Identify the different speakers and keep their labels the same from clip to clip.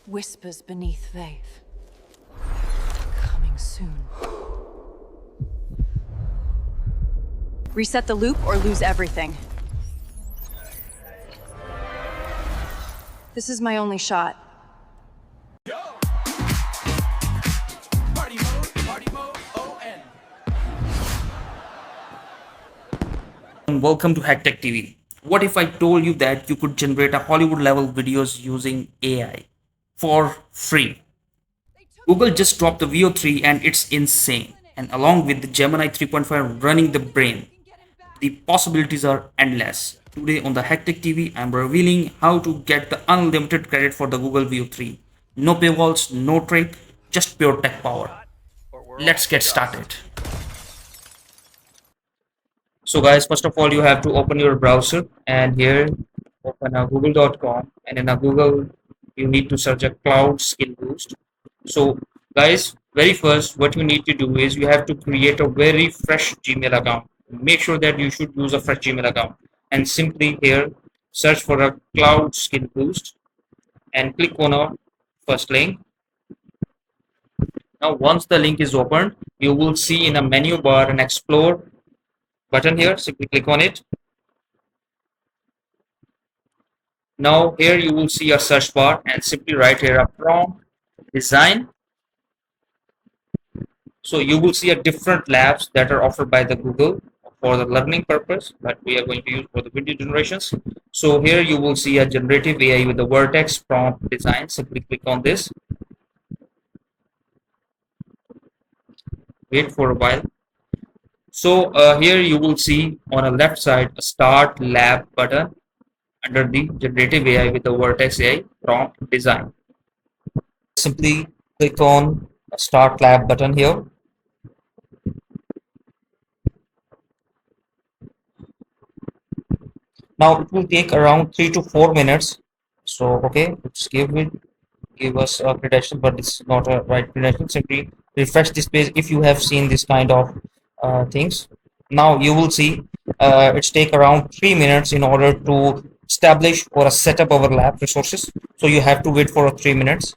Speaker 1: Whispers beneath faith. Coming soon. Reset the loop or lose everything. This is my only shot.
Speaker 2: And welcome to Hacktech TV. What if I told you that you could generate a Hollywood level videos using AI for free? Google just dropped the VEO 3 and it's insane. And along with the Gemini 3.5 running the brain, the possibilities are endless. Today on the Hacktech TV, I'm revealing how to get the unlimited credit for the Google VEO 3. No paywalls, no trick, just pure tech power. Let's get started. So guys, first of all, you have to open your browser and here open a google.com, and in a Google you need to search a cloud skill boost. So guys, very first what you need to do is you have to create a very fresh Gmail account. Make sure that you should use a fresh Gmail account and simply here search for a cloud skill boost and click on a first link. Now once the link is opened, you will see in a menu bar an explore button here. Simply click on it. Now here you will see a search bar and simply write here a prompt design. So you will see a different labs that are offered by the Google for the learning purpose, but we are going to use for the video generations. So here you will see a generative AI with the vertex prompt design. Simply click on this. Wait for a while. So here you will see on the left side a start lab button under the generative AI with the vertex AI prompt design. Simply click on start lab button here. Now it will take around 3 to 4 minutes. So okay, let's give us a credential, but it's not a right credential. Simply refresh this page if you have seen this kind of things. Now you will see it's take around 3 minutes in order to establish or set up our lab resources. So you have to wait for 3 minutes.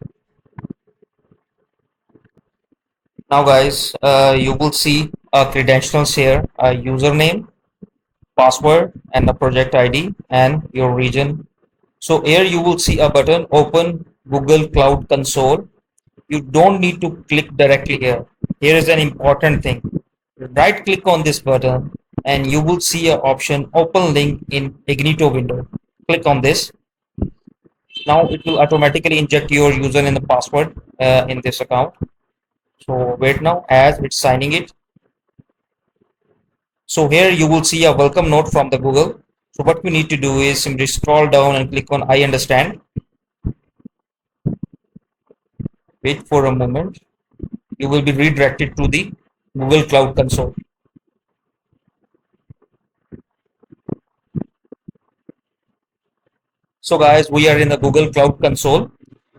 Speaker 2: Now guys, you will see credentials here, a username, password, and the project ID and your region. So here you will see a button open Google Cloud Console. You don't need to click directly here. Here is an important thing. Right click on this button and you will see an option open link in Ignito window. Click on this. Now it will automatically inject your user and the password in this account. So wait now as it's signing it. So here you will see a welcome note from the Google. So what we need to do is simply scroll down and click on I understand. Wait for a moment. You will be redirected to the Google Cloud Console. So guys, we are in the Google Cloud Console.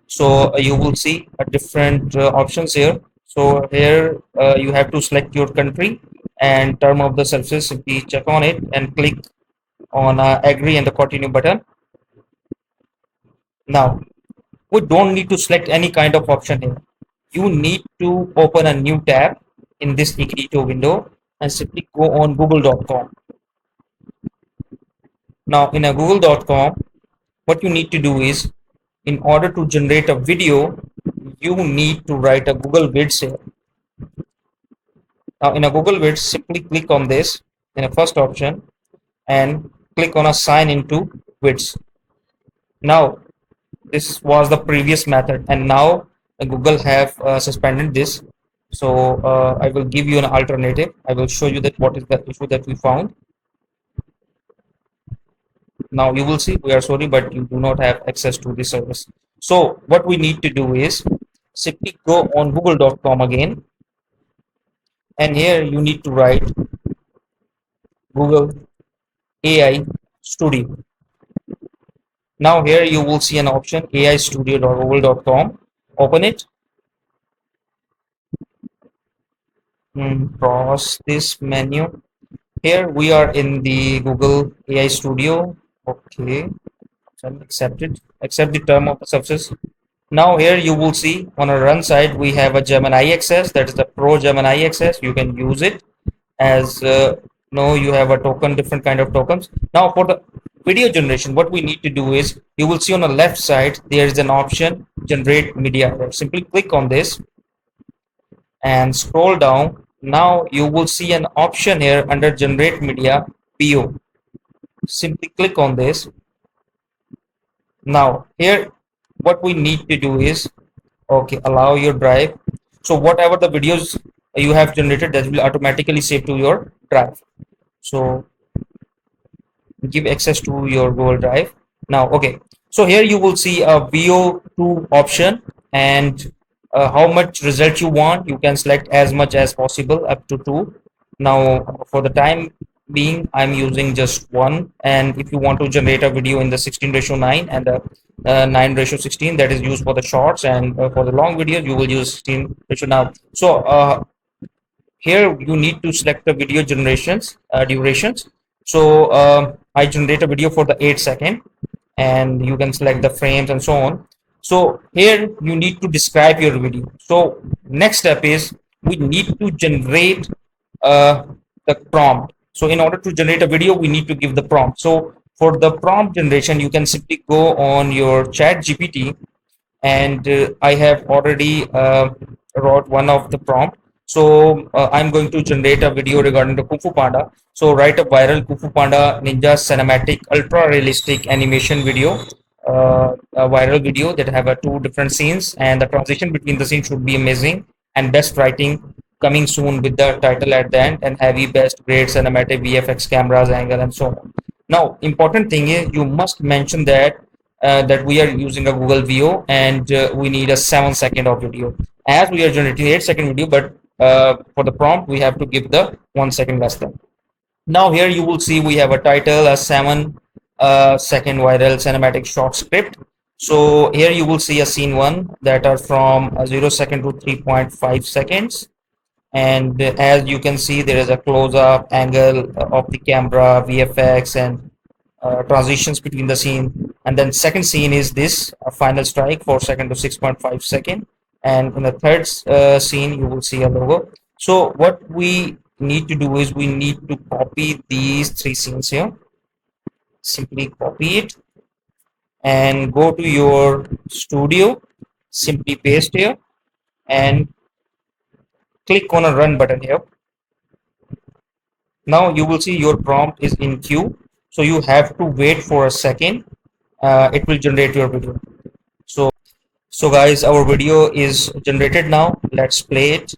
Speaker 2: So you will see a different options here. So here you have to select your country and term of the services. Simply check on it and click on agree and the continue button. Now we don't need to select any kind of option here. You need to open a new tab in this Ignito window and simply go on google.com. Now in a google.com, what you need to do is in order to generate a video, you need to write a Google Vids here. Now in a Google Vids, simply click on this in a first option and click on a sign into Vids. Now this was the previous method and now Google have suspended this. So I will give you an alternative. I will show you that what is the issue that we found. Now you will see we are sorry, but you do not have access to the service. So what we need to do is simply go on google.com again and here you need to write Google AI Studio. Now here you will see an option aistudio.google.com. Open it. Cross this menu. Here we are in the Google AI Studio. Okay, accept it. Accept the term of the services. Now here you will see on a run side we have a Gemini XS, that is the Pro Gemini XS. You can use it as no, you have a token, different kind of tokens. Now for the video generation, what we need to do is you will see on the left side there is an option generate media. Simply click on this and scroll down. Now you will see an option here under generate media VEO. Simply click on this. Now here what we need to do is okay, allow your drive. So whatever the videos you have generated, that will automatically save to your drive. So give access to your Google Drive. Now, okay. So here you will see a VO2 option and how much result you want. You can select as much as possible up to 2. Now, for the time being, I'm using just 1. And if you want to generate a video in the 16:9 and the 9:16, that is used for the shorts, and for the long videos, you will use 16 ratio now. So here you need to select the video generations durations. So I generate a video for the 8 second, and you can select the frames and so on. So here you need to describe your video. So next step is we need to generate uh, the prompt. So in order to generate a video, we need to give the prompt. So for the prompt generation, you can simply go on your chat GPT, and I have already wrote one of the prompt. So I'm going to generate a video regarding the Kung Fu Panda. So write a viral Kung Fu Panda Ninja cinematic ultra realistic animation video, a viral video that have two different scenes, and the transition between the scenes should be amazing, and best writing coming soon with the title at the end, and heavy best great cinematic VFX cameras angle and so on. Now important thing is you must mention that we are using a Google VEO, and we need a 7 second of video, as we are generating 8 second video, but for the prompt we have to give the 1 second less than. Now here you will see we have a title, a 7 second viral cinematic short script. So here you will see a scene 1 that are from 0 second to 3.5 seconds, and as you can see there is a close-up angle of the camera, VFX, and transitions between the scene. And then second scene is this final strike, 4 second to 6.5 second, and in the third scene you will see a logo. So what we need to do is we need to copy these 3 scenes here. Simply copy it and go to your studio, simply paste here and click on a run button here. Now you will see your prompt is in queue, so you have to wait for a second. It will generate your video. So guys, our video is generated now. Let's play it.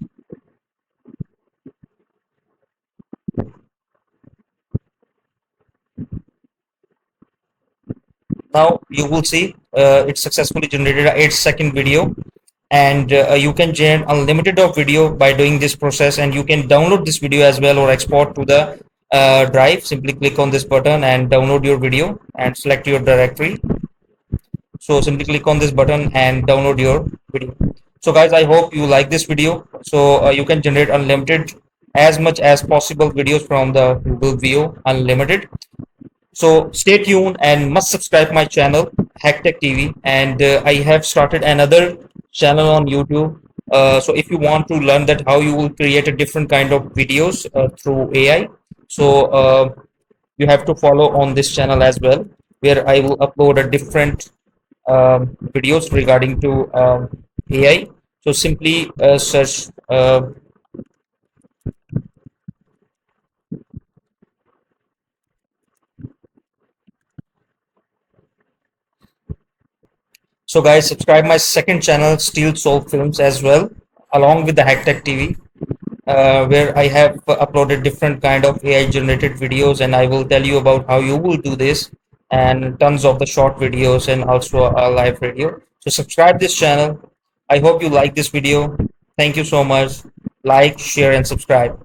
Speaker 2: Now you will see it successfully generated a 8 second video, and you can generate unlimited of video by doing this process, and you can download this video as well or export to the drive. Simply click on this button and download your video and select your directory. So simply click on this button and download your video. So guys, I hope you like this video. So you can generate unlimited as much as possible videos from the Google VEO Unlimited. So stay tuned and must subscribe my channel HackTech TV, and I have started another channel on YouTube. So if you want to learn that how you will create a different kind of videos through AI, so you have to follow on this channel as well, where I will upload a different videos regarding to AI. So simply search so guys, subscribe my second channel Steel Soul Films as well, along with the HackTech TV, where I have uploaded different kind of AI generated videos, and I will tell you about how you will do this, and tons of the short videos and also a live video. So subscribe this channel. I hope you like this video. Thank you so much. Like, share, and subscribe.